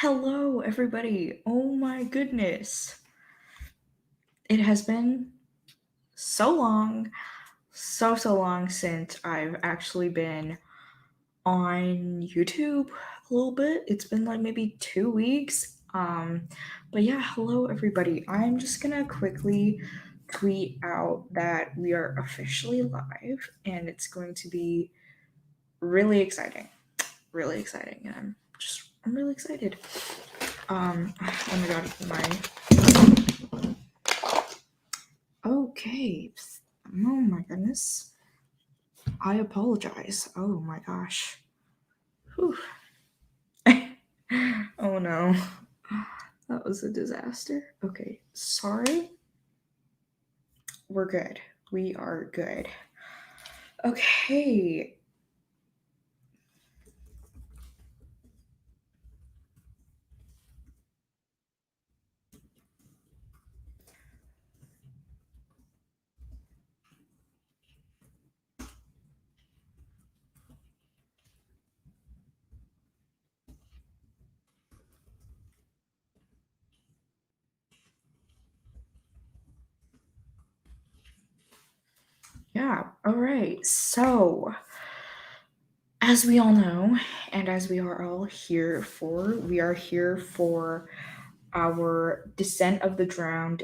Hello, everybody. Oh my goodness. It has been so long, so long since I've actually been on YouTube a little bit. It's been like maybe 2 weeks. But yeah, hello, everybody. I'm just gonna quickly tweet out that we are officially live and it's going to be really exciting. Really exciting. And I'm really excited. Oh my god, okay. Oh my goodness. I apologize. Oh my gosh. Whew. Oh no. That was a disaster. Okay. Sorry. We're good. We are good. Okay. Yeah. All right. So, as we all know, and as we are all here for, we are here for our Descent of the Drowned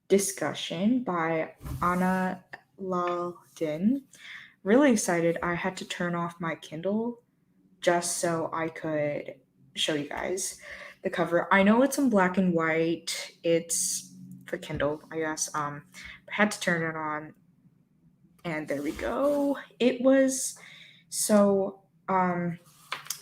discussion by Anna Lalden. Really excited. I had to turn off my Kindle just so I could show you guys the cover. I know it's in black and white. It's the Kindle, I guess. I had to turn it on, and there we go. It was so.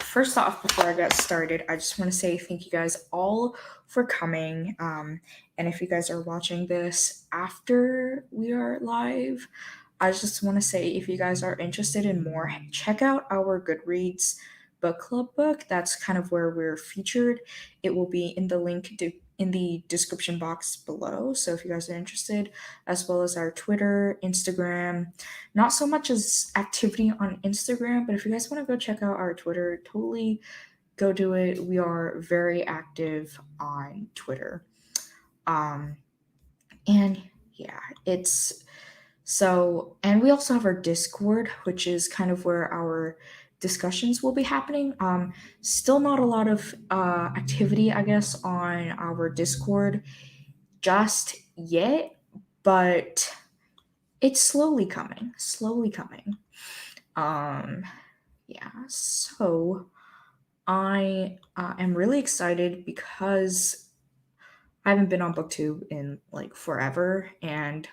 First off, before I get started, I just want to say thank you guys all for coming. And if you guys are watching this after we are live, I just want to say if you guys are interested in more, check out our Goodreads book club book. That's kind of where we're featured. It will be in the in the description box below. So if you guys are interested, as well as our Twitter, Instagram, not so much as activity on Instagram, but if you guys want to go check out our Twitter, totally go do it. We are very active on Twitter. Um, and yeah, it's so, and we also have our Discord, which is kind of where our discussions will be happening. Still not a lot of activity, I guess, on our Discord just yet, but it's slowly coming, slowly coming. Um, yeah, so I am really excited because I haven't been on BookTube in like forever, and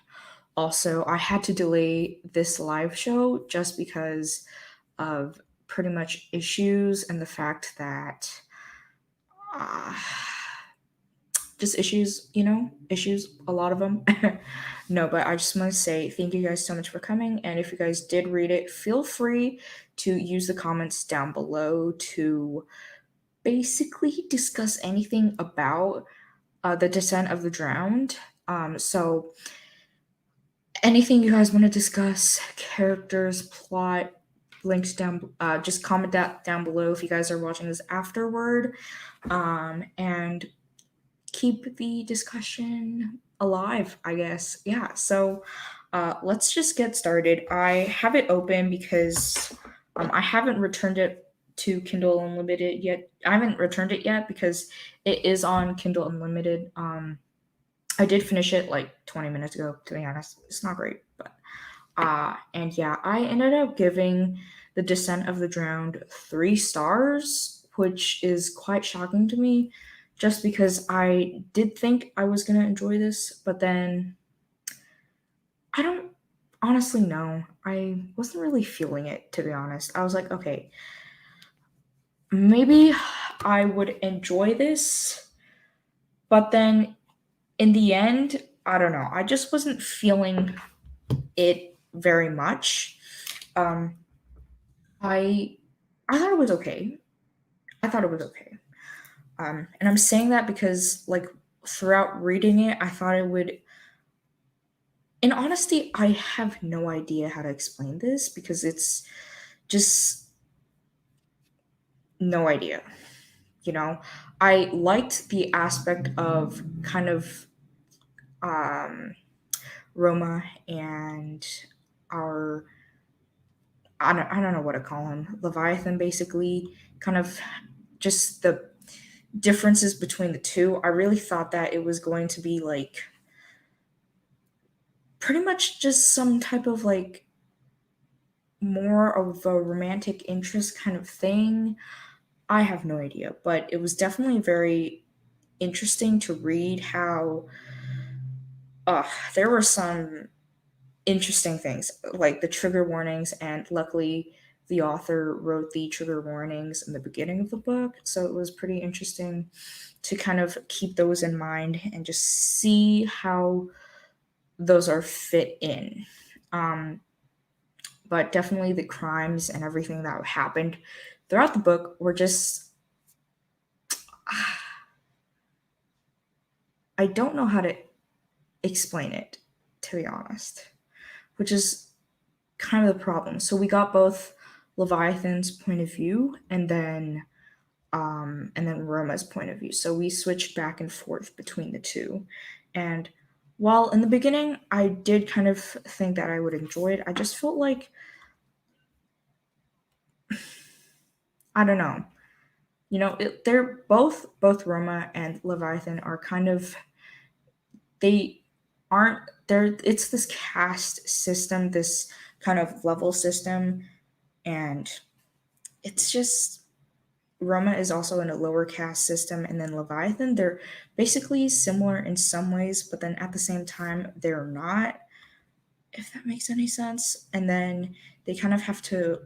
also I had to delay this live show just because of pretty much issues and the fact that uh, just issues, issues, a lot of them. No, but I just want to say thank you guys so much for coming. And if you guys did read it, feel free to use the comments down below to basically discuss anything about the Descent of the Drowned. So anything you guys want to discuss, characters, plot, links down, just comment that down below if you guys are watching this afterward. And keep the discussion alive, I guess. Yeah, so let's just get started. I have it open because I haven't returned it to Kindle Unlimited yet. I haven't returned it yet because it is on Kindle Unlimited. I did finish it like 20 minutes ago, to be honest. It's not great, but and yeah, I ended up giving The Descent of the Drowned 3 stars, which is quite shocking to me, just because I did think I was gonna enjoy this, but then I don't honestly know. I wasn't really feeling it, to be honest. I was like, okay, maybe I would enjoy this, but then in the end, I don't know. I just wasn't feeling it very much. Um, I I thought it was okay. I thought it was okay. And I'm saying that because like throughout reading it, I thought it would. In honesty, I have no idea how to explain this because it's just no idea. you know, I liked the aspect of kind of um, Roma and our I don't know what to call him, Leviathan, basically, kind of just the differences between the two. I really thought that it was going to be like pretty much just some type of like more of a romantic interest kind of thing. I have no idea, but it was definitely very interesting to read how uh, there were some interesting things like the trigger warnings, and luckily the author wrote the trigger warnings in the beginning of the book, so it was pretty interesting to kind of keep those in mind and just see how those are fit in. um, but definitely the crimes and everything that happened throughout the book were just I don't know how to explain it, to be honest, which is kind of the problem. So we got both Leviathan's point of view and then Roma's point of view. So we switched back and forth between the two. And while in the beginning I did kind of think that I would enjoy it, I just felt like I don't know. They're both Roma and Leviathan are kind of they aren't there. It's this caste system, this kind of level system, and it's just Roma is also in a lower caste system, and then Leviathan, they're basically similar in some ways, but then at the same time, they're not, if that makes any sense. And then they kind of have to,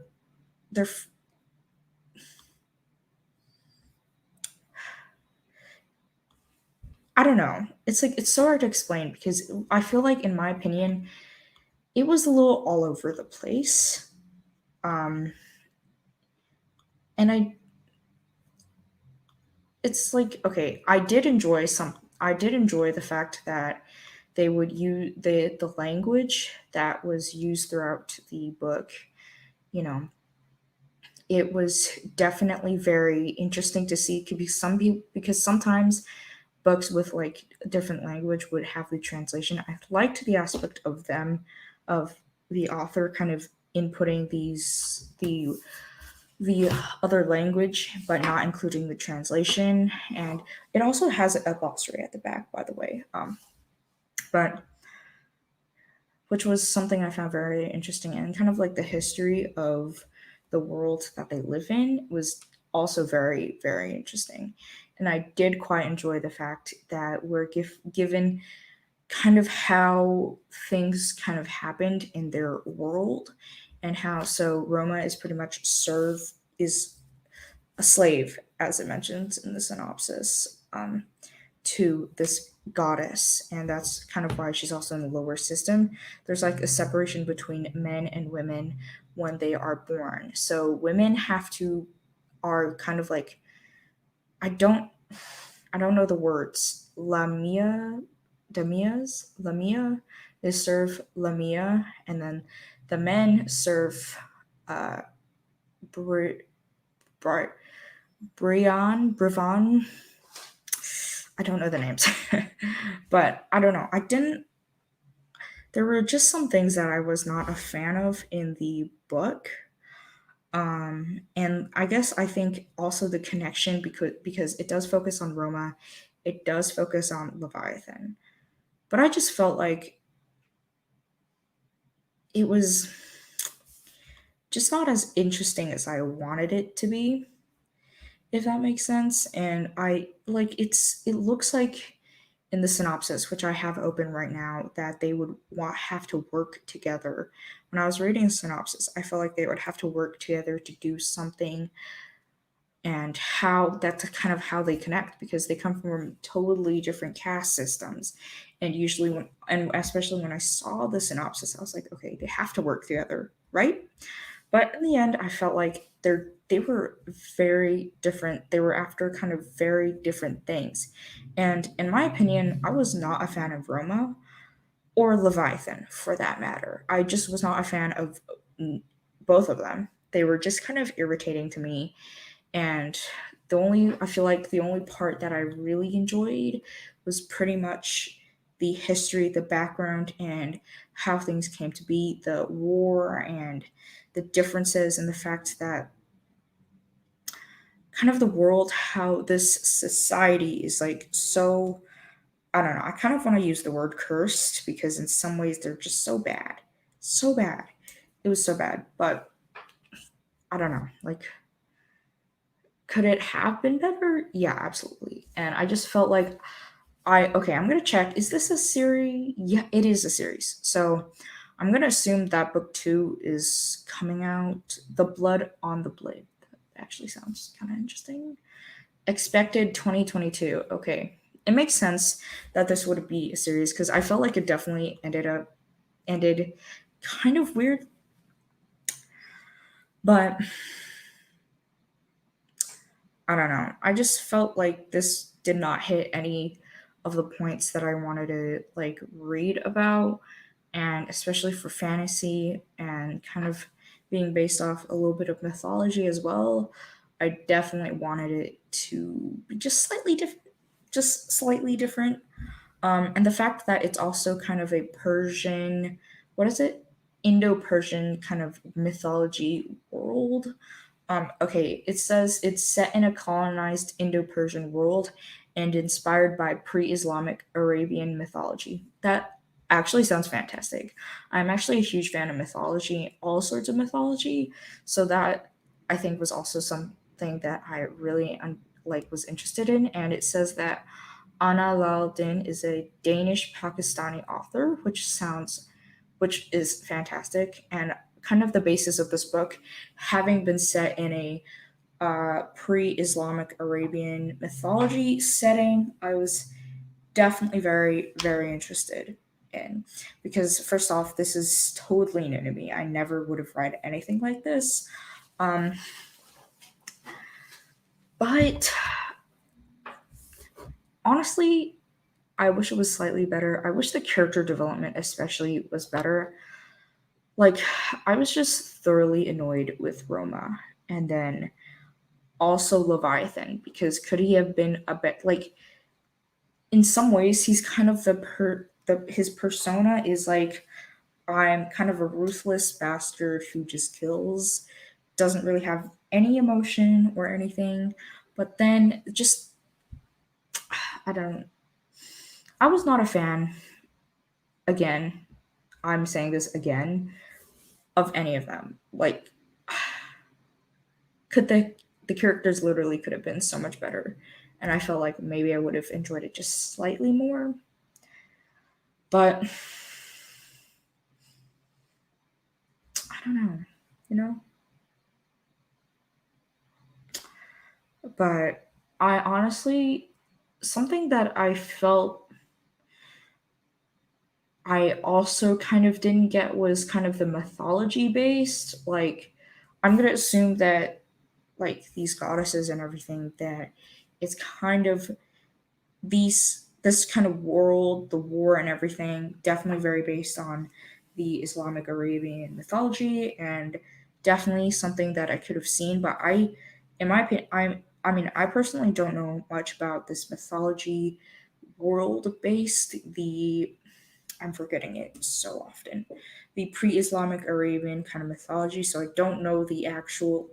they're, I don't know. It's like, it's so hard to explain because I feel like, in my opinion, it was a little all over the place. Um, and it's like, okay, I did enjoy the fact that they would use the language that was used throughout the book. You know, it was definitely very interesting to see. Could be some people because sometimes books with like different language would have the translation. I liked the aspect of them, of the author kind of inputting the other language but not including the translation, and it also has a glossary at the back, by the way. But which was something I found very interesting, and kind of like the history of the world that they live in was also very, very interesting. And I did quite enjoy the fact that we're given kind of how things kind of happened in their world, and how so Roma is pretty much is a slave, as it mentions in the synopsis, to this goddess, and that's kind of why she's also in the lower system. There's like a separation between men and women when they are born. So women have to are kind of like I don't I don't know the words. Lamia, they serve Lamia, and then the men serve uh Bri, Bri, Brivan. I don't know the names, but I don't know. I didn't. There were just some things that I was not a fan of in the book. And I guess I think also the connection because it does focus on Roma, it does focus on Leviathan, but I just felt like it was just not as interesting as I wanted it to be, if that makes sense. And I like it looks like in the synopsis, which I have open right now, that they would have to work together. When I was reading the synopsis, I felt like they would have to work together to do something, and how that's kind of how they connect because they come from totally different caste systems. And usually and especially when I saw the synopsis, I was like, okay, they have to work together, right? But in the end, I felt like they were very different. They were after kind of very different things. And in my opinion, I was not a fan of Roma or Leviathan for that matter. I just was not a fan of both of them. They were just kind of irritating to me. And The only I feel like the only part that I really enjoyed was pretty much the history, the background, and how things came to be, the war and the differences, and the fact that kind of the world, how this society is like so, I don't know, I kind of want to use the word cursed because in some ways they're just so bad. So bad. It was so bad. But I don't know. Like, could it have been better? Yeah, absolutely. And I just felt like okay, I'm gonna check. Is this a series? Yeah, it is a series. So I'm gonna assume that book two is coming out. The Blood on the Blade. That actually sounds kind of interesting. Expected 2022. Okay. It makes sense that this would be a series because I felt like it definitely ended kind of weird, but I don't know. I just felt like this did not hit any of the points that I wanted to like read about, and especially for fantasy and kind of being based off a little bit of mythology as well. I definitely wanted it to be just slightly different. And the fact that it's also kind of a Persian, what is it? Indo-Persian kind of mythology world. Okay, it says it's set in a colonized Indo Persian world and inspired by pre Islamic Arabian mythology. That actually sounds fantastic. I'm actually a huge fan of mythology, all sorts of mythology. So that I think was also something that I really like was interested in. And it says that Anna Laldin is a Danish Pakistani author, which is fantastic, and kind of the basis of this book, having been set in a pre-Islamic Arabian mythology setting, I was definitely very, very interested in, because first off, this is totally new to me. I never would have read anything like this. Um, but honestly, I wish it was slightly better. I wish the character development, especially, was better. Like, I was just thoroughly annoyed with Roma, and then also Leviathan, because could he have been a bit like, in some ways he's kind of the his persona is like, I'm kind of a ruthless bastard who just kills, doesn't really have any emotion or anything. But then just, I don't, I was not a fan, again, I'm saying this again, of any of them. Like, could the characters literally could have been so much better, and I felt like maybe I would have enjoyed it just slightly more. But I don't know, you know. But I honestly, something that I felt I also kind of didn't get was kind of the mythology based. Like, I'm gonna assume that like these goddesses and everything, that it's kind of this kind of world, the war and everything, definitely very based on the Islamic Arabian mythology, and definitely something that I could have seen. But in my opinion, I mean, I personally don't know much about this mythology world based. I'm forgetting it so often. The pre-Islamic Arabian kind of mythology, so I don't know the actual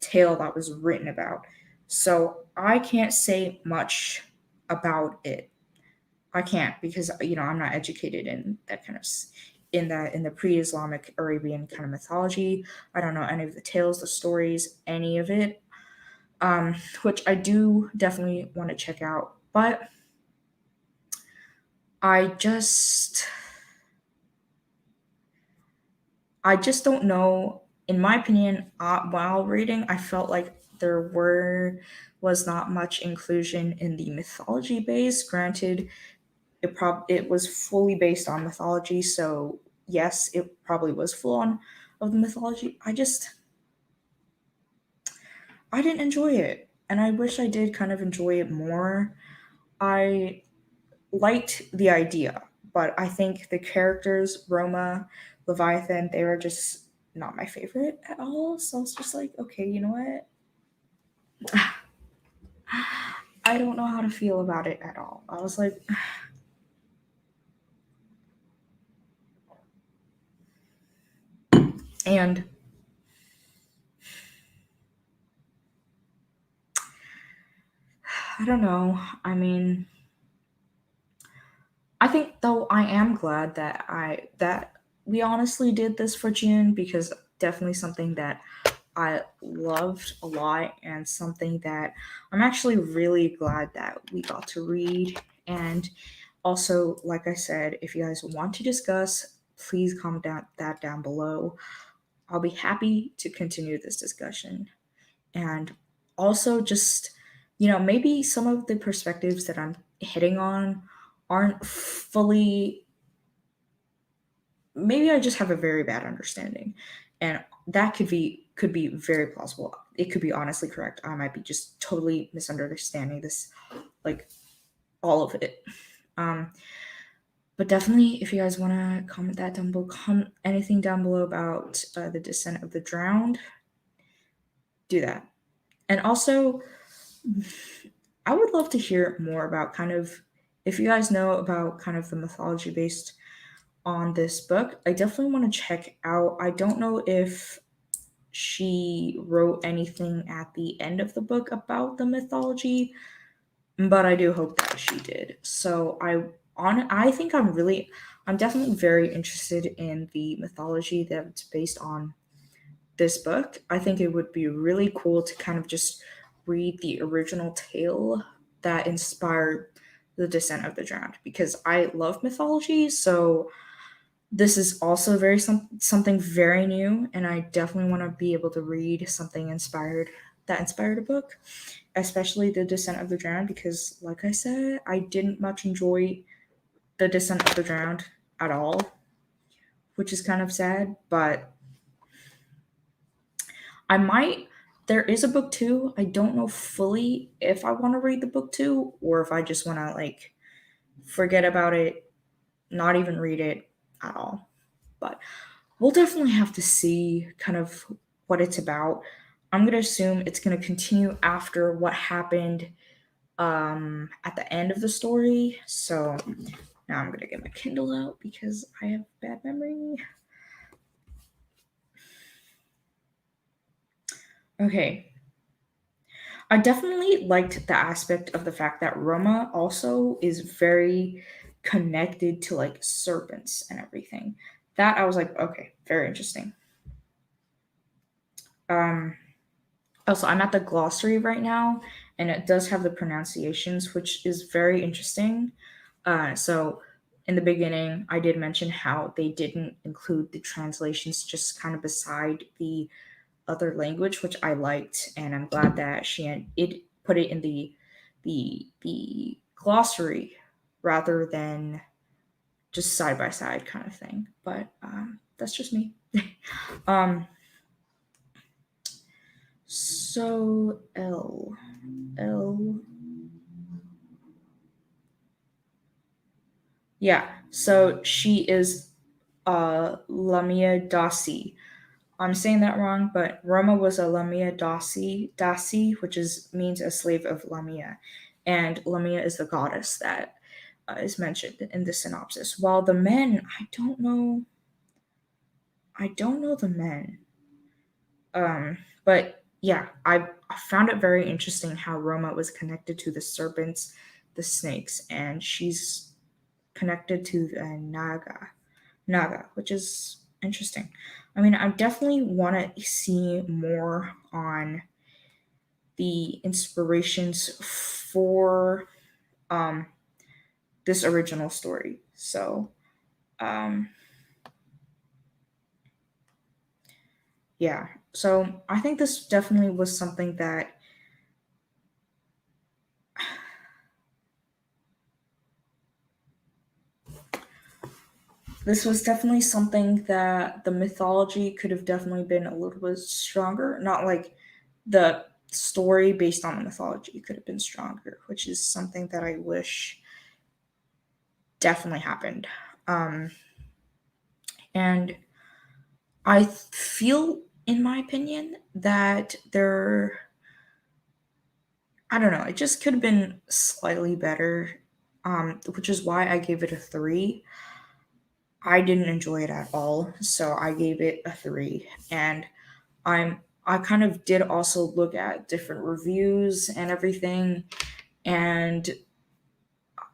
tale that was written about. So I can't say much about it. I can't, because I'm not educated in that kind of in the pre-Islamic Arabian kind of mythology. I don't know any of the tales, the stories, any of it. Which I do definitely want to check out, but I just I just don't know. In my opinion, while reading, I felt like there were was not much inclusion in the mythology base. Granted, it was fully based on mythology, so yes, it probably was full on of the mythology. I didn't enjoy it, and I wish I did kind of enjoy it more. I liked the idea, but I think the characters, Roma, Leviathan, they were just not my favorite at all. So I was just like, okay, you know what? I don't know how to feel about it at all. I was like, and I don't know. I mean, I think though I am glad that we honestly did this for June because definitely something that I loved a lot and something that I'm actually really glad that we got to read. And also, like I said, if you guys want to discuss, please comment that down below. I'll be happy to continue this discussion. And also, just, maybe some of the perspectives that I'm hitting on aren't fully, maybe I just have a very bad understanding. And that could be very plausible. It could be honestly correct. I might be just totally misunderstanding this, like all of it. Um, but definitely, if you guys want to comment that down below, comment anything down below about the descent of the drowned, do that. And also, I would love to hear more about kind of if you guys know about kind of the mythology based on this book. I definitely want to check out. I don't know if she wrote anything at the end of the book about the mythology, but I do hope that she did. So I think I'm definitely very interested in the mythology that's based on this book. I think it would be really cool to kind of just read the original tale that inspired the descent of the drowned because I love mythology. So this is also something very new, and I definitely want to be able to read something inspired that inspired a book, especially the descent of the drowned because, like I said, I didn't much enjoy the descent of the drowned at all, which is kind of sad. But I might. There is a book two. I don't know fully if I want to read the book two or if I just want to like forget about it, not even read it at all. But we'll definitely have to see kind of what it's about. I'm gonna assume it's gonna continue after what happened at the end of the story. So now I'm gonna get my Kindle out because I have bad memory. Okay, I definitely liked the aspect of the fact that Roma also is very connected to like serpents and everything. That I was like, okay, very interesting. Um, Also, I'm at the glossary right now, and it does have the pronunciations, which is very interesting. So, in the beginning, I did mention how they didn't include the translations just kind of beside the other language, which I liked, and I'm glad that it put it in the glossary rather than just side by side kind of thing. But that's just me. um, so L. Yeah, so she is Lamia Dasi. I'm saying that wrong, but Roma was a Lamia Dasi, which is means a slave of Lamia, and Lamia is the goddess that is mentioned in the synopsis. While the men, I don't know the men, but yeah, I found it very interesting how Roma was connected to the serpents, the snakes, and she's connected to the Naga, which is interesting. I mean, I definitely want to see more on the inspirations for um, this original story. So, um, yeah. So I think this definitely was something that this was definitely something that the mythology could have definitely been a little bit stronger. Not like the story based on the mythology could have been stronger, which is something that I wish definitely happened. Um, and I feel, in my opinion, that I don't know, it just could have been slightly better, which is why I gave it a 3. I didn't enjoy it at all, so I gave it a 3. And I kind of did also look at different reviews and everything, and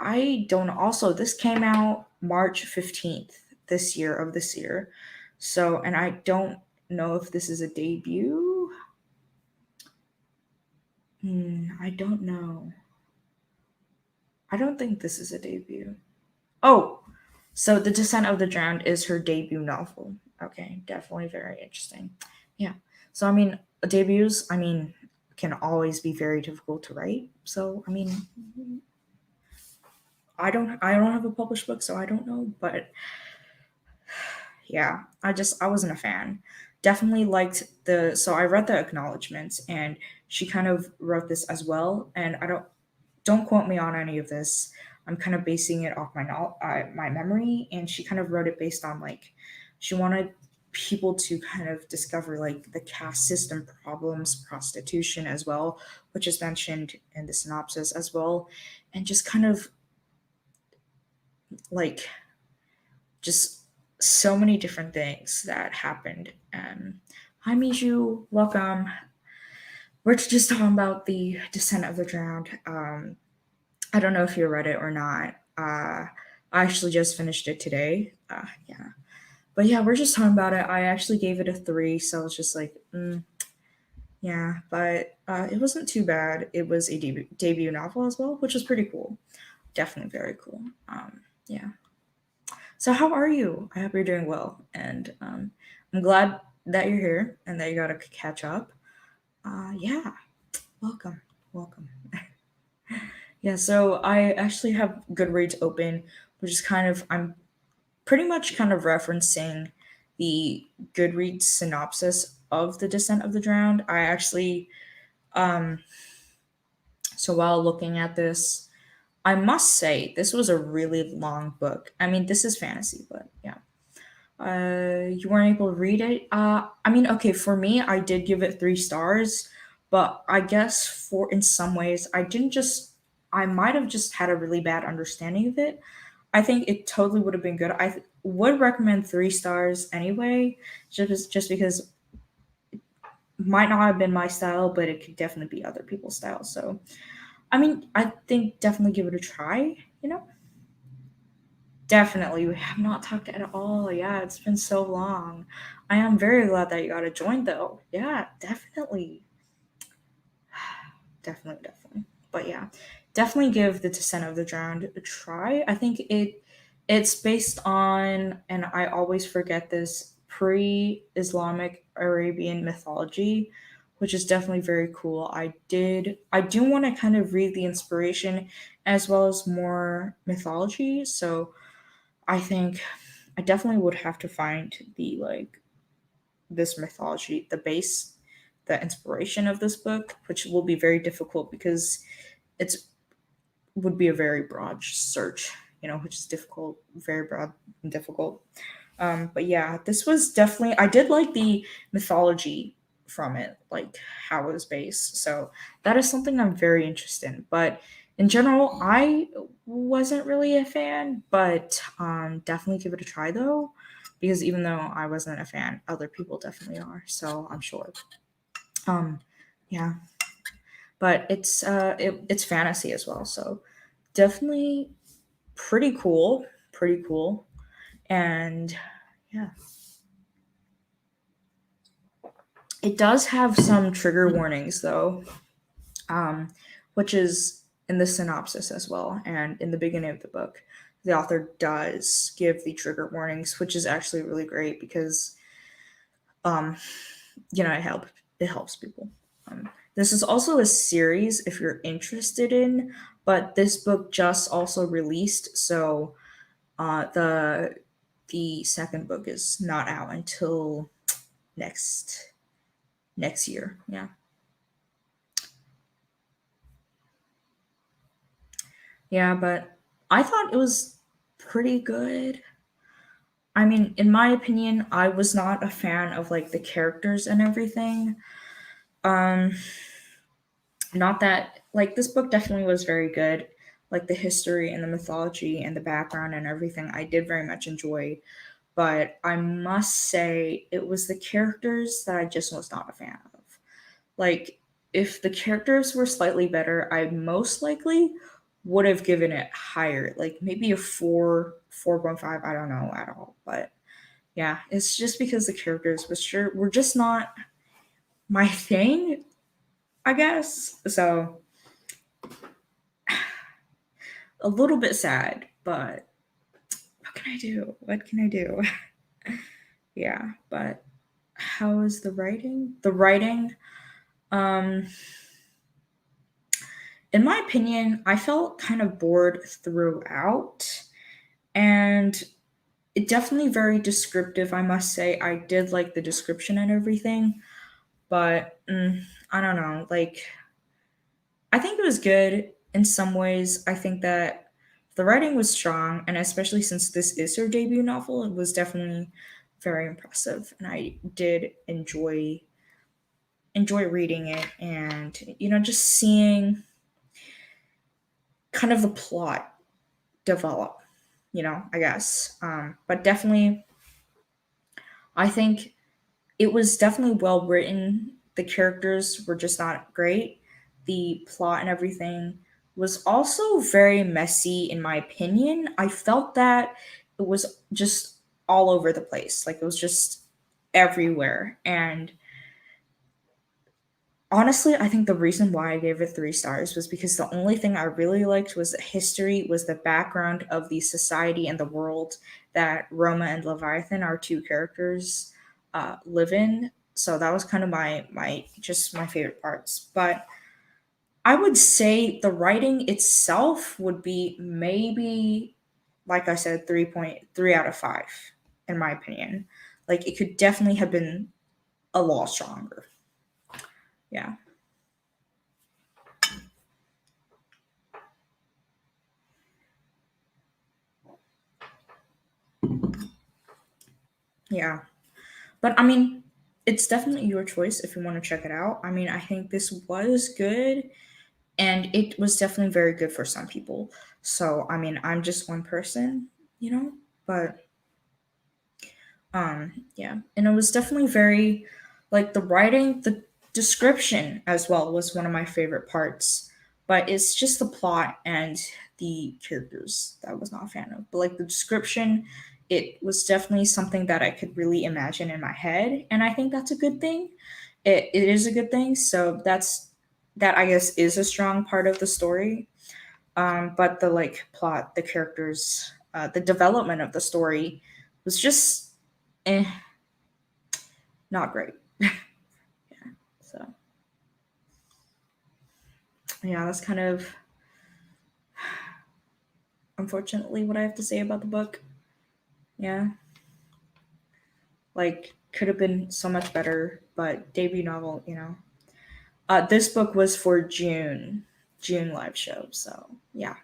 I don't also this came out March 15th this year. So, and I don't know if this is a debut. I don't know. I don't think this is a debut. Oh, so The Descent of the Drowned is her debut novel. Okay, definitely very interesting. Yeah. So I mean, debuts, I mean, can always be very difficult to write. So, I mean, I don't have a published book, so I don't know, but yeah, I wasn't a fan. Definitely liked the so I read the acknowledgments, and she kind of wrote this as well, and I don't quote me on any of this. I'm kind of basing it off my memory, and she kind of wrote it based on like she wanted people to kind of discover like the caste system problems, prostitution as well, which is mentioned in the synopsis as well, and just kind of like just so many different things that happened. Hi Miju, welcome. We're just talking about the Descent of the Drowned. I don't know if you read it or not. I actually just finished it today. Yeah, but yeah, we're just talking about it. I actually gave it a 3, so it's just like, yeah, but it wasn't too bad. It was a debut novel as well, which was pretty cool. Definitely very cool. Yeah. So how are you? I hope you're doing well, and I'm glad that you're here and that you got to catch up. Yeah, welcome, welcome. Yeah, so I actually have Goodreads open, which is kind of I'm pretty much kind of referencing the Goodreads synopsis of The Descent of the Drowned. I actually um so while looking at this, I must say this was a really long book. I mean, this is fantasy, but yeah. You weren't able to read it. I mean, okay, for me, I did give it 3 stars, but I guess for in some ways, I might have just had a really bad understanding of it. I think it totally would have been good. Would recommend 3 stars anyway, just because might not have been my style, but it could definitely be other people's style. So, I mean, I think definitely give it a try. You know, definitely. We have not talked at all. Yeah, it's been so long. I am very glad that you got to join, though. Yeah, definitely. Definitely, definitely. But yeah, definitely give The Descent of the Drowned a try. I think it's based on, and I always forget this, pre-Islamic Arabian mythology, which is definitely very cool. I do want to kind of read the inspiration as well as more mythology. So I think I definitely would have to find the like this mythology, the base, the inspiration of this book, which will be very difficult because it's would be a very broad search, which is difficult, very broad and difficult. But yeah, this was definitely I did like the mythology from it, like how it was based. So that is something I'm very interested in. But in general, I wasn't really a fan, but definitely give it a try though, because even though I wasn't a fan, other people definitely are. So I'm sure. Um, yeah, but it's fantasy as well, so definitely pretty cool, and yeah, it does have some trigger warnings though, um, which is in the synopsis as well, and in the beginning of the book, the author does give the trigger warnings, which is actually really great because um, it helps people. This is also a series if you're interested in, but this book just also released, so the second book is not out until next next year. Yeah, yeah, but I thought it was pretty good. I mean, in my opinion, I was not a fan of like the characters and everything. Um, Not that, like, this book definitely was very good. Like the history and the mythology and the background and everything, I did very much enjoy. But I must say, it was the characters that I just was not a fan of. Like, if the characters were slightly better, I most likely would have given it higher, like maybe a 4, 4.5. I don't know at all. But yeah, it's just because the characters were just not my thing, I guess. So a little bit sad, but what can I do? What can I do? Yeah, but how is the writing? The writing, um, in my opinion, I felt kind of bored throughout, and it definitely very descriptive. I must say, I did like the description and everything, but I don't know. Like, I think it was good in some ways. I think that the writing was strong, and especially since this is her debut novel, it was definitely very impressive, and I did enjoy reading it, and just seeing kind of the plot develop. I guess, but definitely, I think it was definitely well written. The characters were just not great. The plot and everything was also very messy, in my opinion. I felt that it was just all over the place. Like, it was just everywhere. And honestly, I think the reason why I gave it 3 stars was because the only thing I really liked was the history, was the background of the society and the world that Roma and Leviathan, our two characters, live in. So that was kind of my favorite parts. But I would say the writing itself would be maybe, like I said, 3.3 out of 5, in my opinion. Like, it could definitely have been a lot stronger. Yeah. Yeah. But I mean, it's definitely your choice if you want to check it out. I mean, I think this was good, and it was definitely very good for some people. So, I mean, I'm just one person, but yeah. And it was definitely very, like, the writing, the description as well was one of my favorite parts. But it's just the plot and the characters that I was not a fan of. But like the description, it was definitely something that I could really imagine in my head, and I think that's a good thing. It is a good thing. So that, I guess, is a strong part of the story. But the, like, plot, the characters, the development of the story was just eh, not great. So yeah, that's kind of unfortunately what I have to say about the book. Yeah, like, could have been so much better, but debut novel, this book was for June live show. So yeah,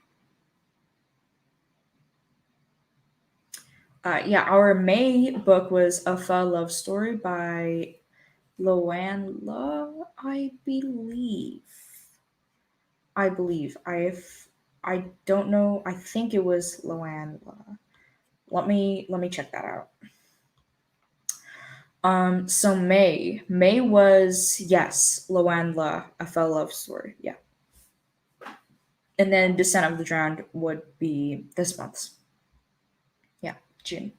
yeah. Our May book was A Fa Love Story by Loan Love, I believe. I don't know. I think it was Loan Love. Let me check that out. So May was, yes, Loanla, A Fell Love Story, yeah. And then Descent of the Drowned would be this month's, yeah, June.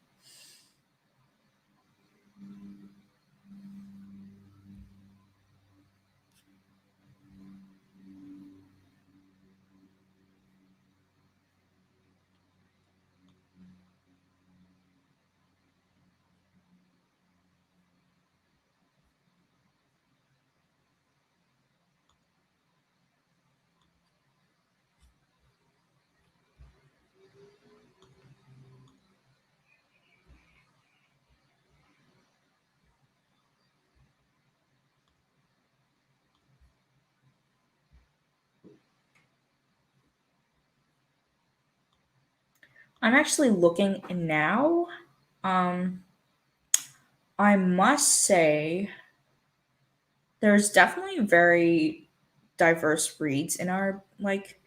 I'm actually looking now. Um, I must say there's definitely very diverse reads in our like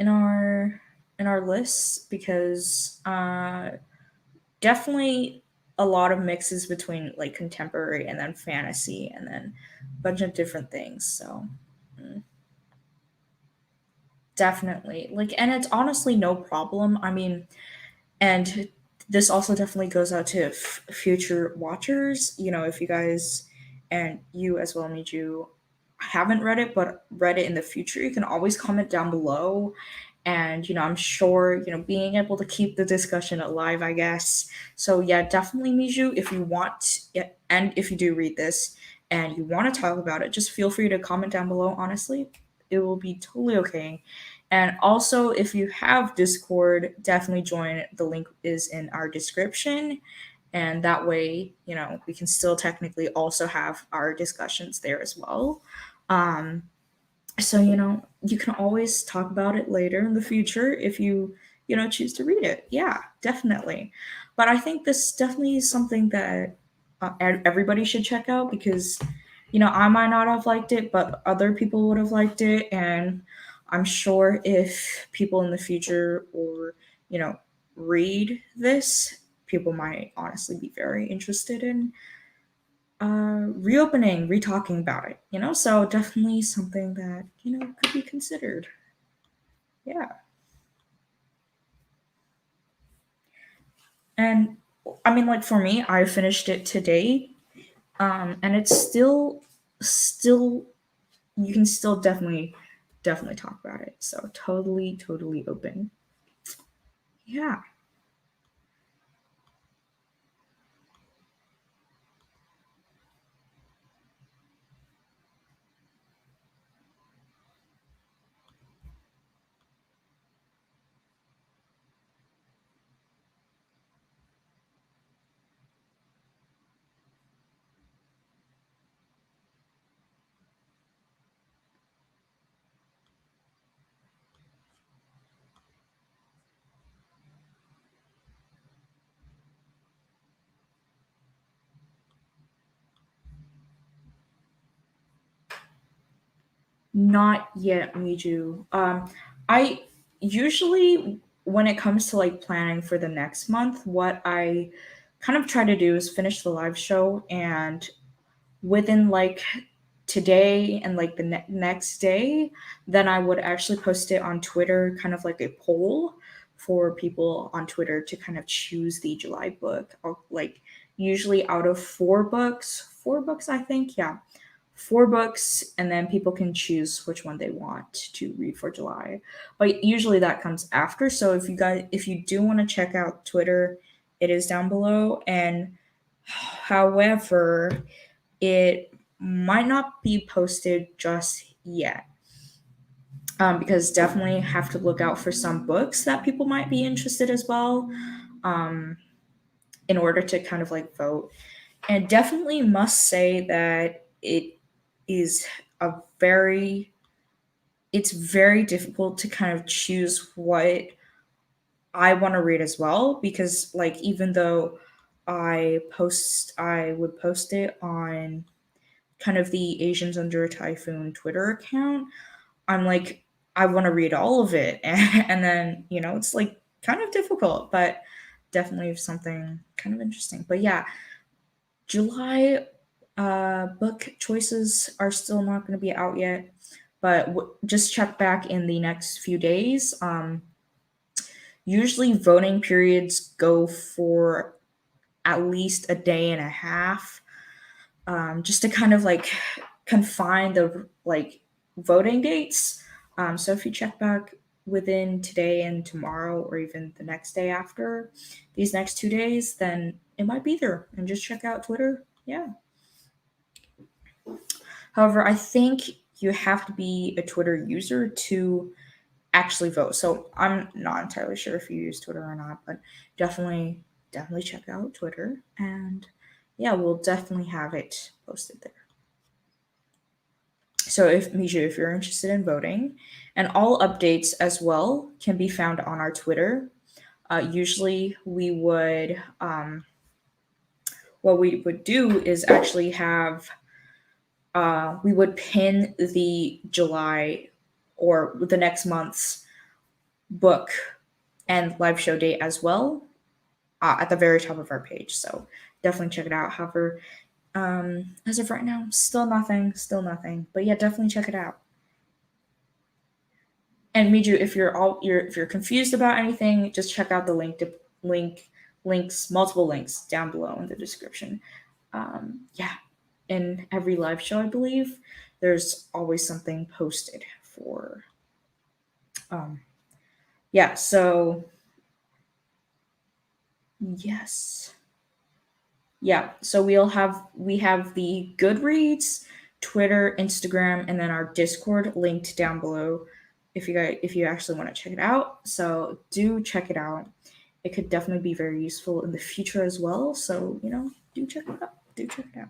in our in our lists because definitely a lot of mixes between like contemporary and then fantasy and then a bunch of different things. So mm, definitely like, and it's honestly no problem. I mean, and this also definitely goes out to future watchers. You know, if you guys and you as well, Miju, haven't read it but read it in the future, you can always comment down below. And I'm sure being able to keep the discussion alive, I guess. So yeah, definitely, Miju, if you want, yeah, and if you do read this and you want to talk about it, just feel free to comment down below. Honestly, it will be totally okay. And also, if you have Discord, definitely join. The link is in our description. And that way, we can still technically also have our discussions there as well. Um, so, you can always talk about it later in the future if you choose to read it. Yeah, definitely. But I think this definitely is something that everybody should check out because, I might not have liked it, but other people would have liked it. And I'm sure if people in the future or, you know, read this, people might honestly be very interested in reopening, retalking about it, so definitely something that, could be considered. Yeah. And I mean, like for me, I finished it today. And it's still, you can still definitely talk about it. So totally open. Yeah. Not yet, Miju. I usually, when it comes to like planning for the next month, what I kind of try to do is finish the live show, and within like today and like the next day, then I would actually post it on Twitter, kind of like a poll for people on Twitter to kind of choose the July book, or like usually out of four books, I think. Yeah, four books, and then people can choose which one they want to read for July. But usually that comes after. So if you do want to check out Twitter, it is down below. And however, it might not be posted just yet. Because definitely have to look out for some books that people might be interested as well, um, in order to kind of like vote. And definitely must say that is a very it's very difficult to kind of choose what I want to read as well, because like even though I would post it on kind of the Asians Under a Typhoon Twitter account, I'm like, I want to read all of it. And then, it's like kind of difficult, but definitely something kind of interesting. But yeah, July book choices are still not going to be out yet, but just check back in the next few days. Usually, voting periods go for at least a day and a half, just to kind of like confine the like voting dates. So if you check back within today and tomorrow, or even the next day after these next 2 days, then it might be there. And just check out Twitter. Yeah. However, I think you have to be a Twitter user to actually vote. So I'm not entirely sure if you use Twitter or not, but definitely check out Twitter, and yeah, we'll definitely have it posted there. So if Misha, if you're interested in voting, and all updates as well can be found on our Twitter. Usually we would what we would do is actually have we would pin the July or the next month's book and live show date as well at the very top of our page. So definitely check it out. However, as of right now, still nothing, still nothing. But yeah, definitely check it out. And Miju, if you're confused about anything, just check out the links, multiple links down below in the description. Yeah, in every live show, I believe there's always something posted for. Um, yeah, so yes, yeah. So we have the Goodreads, Twitter, Instagram, and then our Discord linked down below. If you actually want to check it out, so do check it out. It could definitely be very useful in the future as well. So do check it out. Do check it out.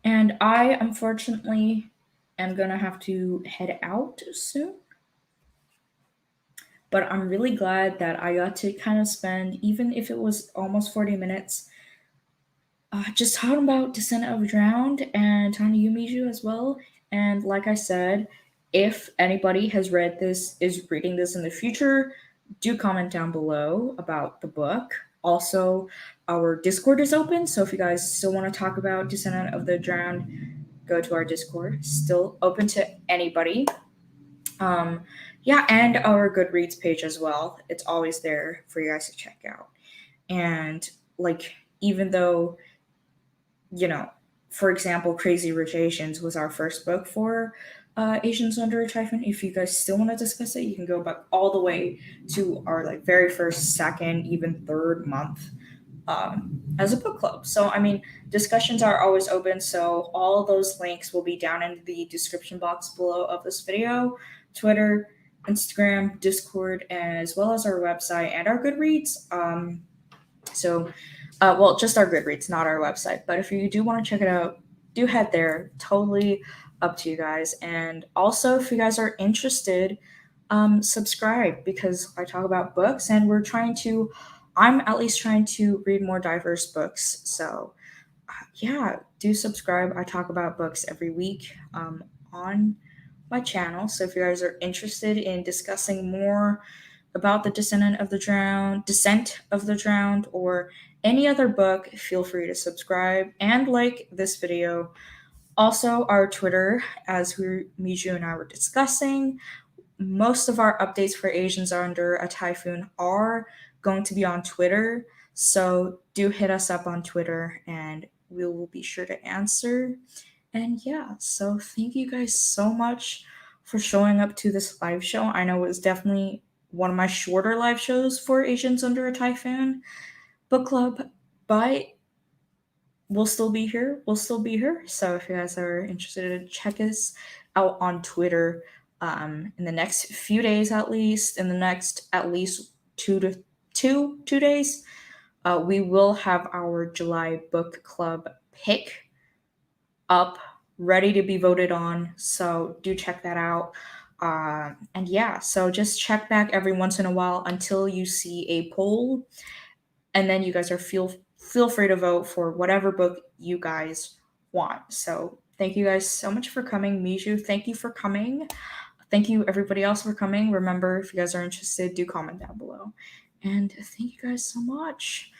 And I unfortunately am gonna have to head out soon. But I'm really glad that I got to kind of spend, even if it was almost 40 minutes, just talking about Descent of Drowned and Tiny Yumiju as well. And like I said, if anybody has read this, is reading this in the future, do comment down below about the book. Also, our Discord is open, so if you guys still want to talk about Descendant of the Drowned, go to our Discord. Still open to anybody. Um, yeah, and our Goodreads page as well. It's always there for you guys to check out. And like, even though for example, Crazy Rich Asians was our first book for Asians Under a Typhoon. If you guys still want to discuss it, you can go back all the way to our like very first, second, even third month as a book club. So I mean, discussions are always open. So all of those links will be down in the description box below of this video. Twitter, Instagram, Discord, as well as our website and our Goodreads. So well, just our Goodreads, not our website. But if you do want to check it out, do head there. Totally up to you guys. And also, if you guys are interested, subscribe because I talk about books and I'm at least trying to read more diverse books. So, yeah, do subscribe. I talk about books every week on my channel. So, if you guys are interested in discussing more about the Descent of the Drowned, or any other book, feel free to subscribe and like this video. Also, our Twitter, as Miju and I were discussing, most of our updates for Asians Under a Typhoon are going to be on Twitter. So do hit us up on Twitter and we will be sure to answer. And yeah, so thank you guys so much for showing up to this live show. I know it was definitely one of my shorter live shows for Asians Under a Typhoon book club, but we'll still be here. We'll still be here. So if you guys are interested, check us out on Twitter in the next few days, at least in the next at least 2 days. We will have our July book club pick up, ready to be voted on. So do check that out. And yeah, so just check back every once in a while until you see a poll, and then you guys feel free to vote for whatever book you guys want. So thank you guys so much for coming. Miju, thank you for coming. Thank you everybody else for coming. Remember, if you guys are interested, do comment down below. And thank you guys so much.